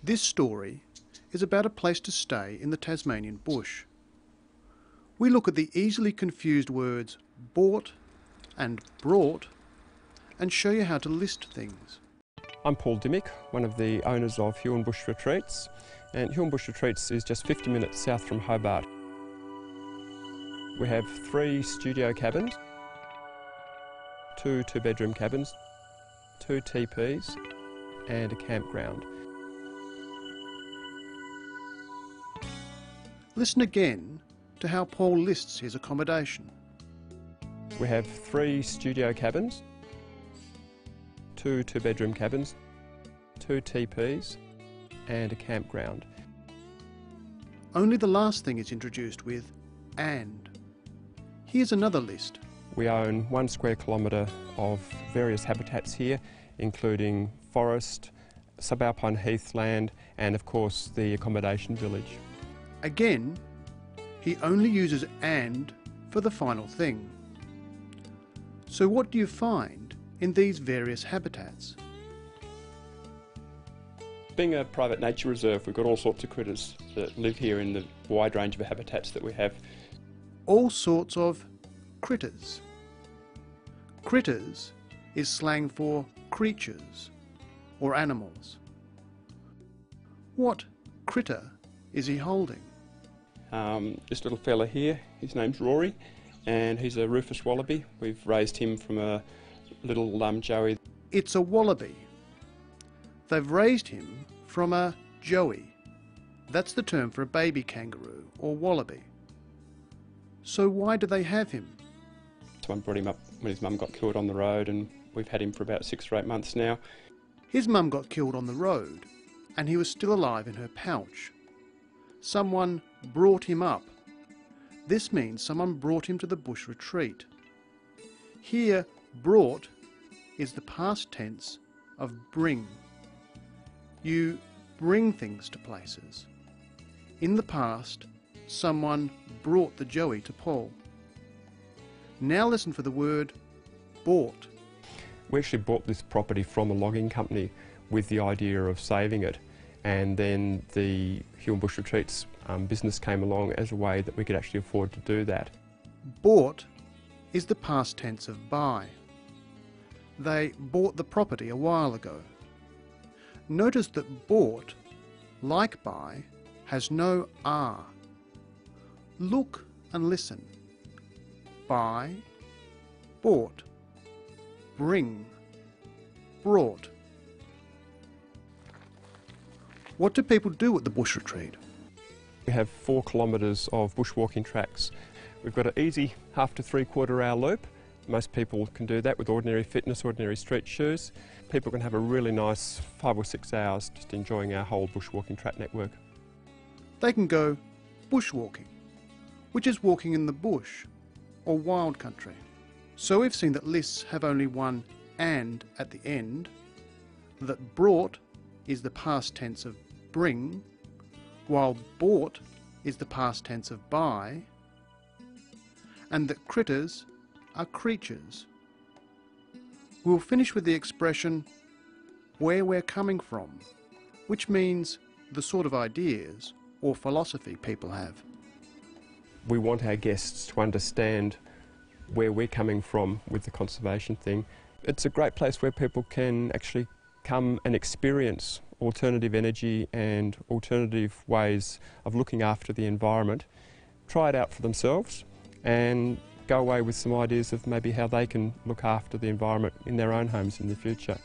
This story is about a place to stay in the Tasmanian bush. We look at the easily confused words bought and brought and show you how to list things. I'm Paul Dimmick, one of the owners of Huon Bush Retreats, and Huon Bush Retreats is just 50 minutes south from Hobart. We have 3 studio cabins, 2 two-bedroom cabins, 2 teepees and a campground. Listen again to how Paul lists his accommodation. We have 3 studio cabins, 2 two-bedroom cabins, 2 teepees and a campground. Only the last thing is introduced with and. Here's another list. We own 1 square kilometre of various habitats here, including forest, subalpine heathland and of course the accommodation village. Again, he only uses and for the final thing. So what do you find in these various habitats? Being a private nature reserve, we've got all sorts of critters that live here in the wide range of habitats that we have. All sorts of critters. Critters is slang for creatures or animals. What critter is he holding? This little fella here, his name's Rory, and he's a rufous wallaby. We've raised him from a little joey. It's a wallaby. They've raised him from a joey. That's the term for a baby kangaroo or wallaby. So why do they have him? Someone brought him up when his mum got killed on the road, and we've had him for about 6 or 8 months now. His mum got killed on the road and he was still alive in her pouch. Someone brought him up. This means someone brought him to the bush retreat. Here, brought is the past tense of bring. You bring things to places. In the past, someone brought the joey to Paul. Now listen for the word bought. We actually bought this property from a logging company with the idea of saving it, and then the Huon Bush Retreats business came along as a way that we could actually afford to do that. Bought is the past tense of buy. They bought the property a while ago. Notice that bought, like buy, has no R. Look and listen. Buy, bought, bring, brought. What do people do at the bush retreat? We have 4 kilometres of bushwalking tracks. We've got an easy 1/2 to 3/4 hour loop. Most people can do that with ordinary fitness, ordinary street shoes. People can have a really nice 5 or 6 hours just enjoying our whole bushwalking track network. They can go bushwalking, which is walking in the bush or wild country. So we've seen that lists have only one and at the end, that brought is the past tense of bring, while bought is the past tense of buy, and that critters are creatures. We'll finish with the expression where we're coming from, which means the sort of ideas or philosophy people have. We want our guests to understand where we're coming from with the conservation thing. It's a great place where people can actually come and experience alternative energy and alternative ways of looking after the environment, try it out for themselves and go away with some ideas of maybe how they can look after the environment in their own homes in the future.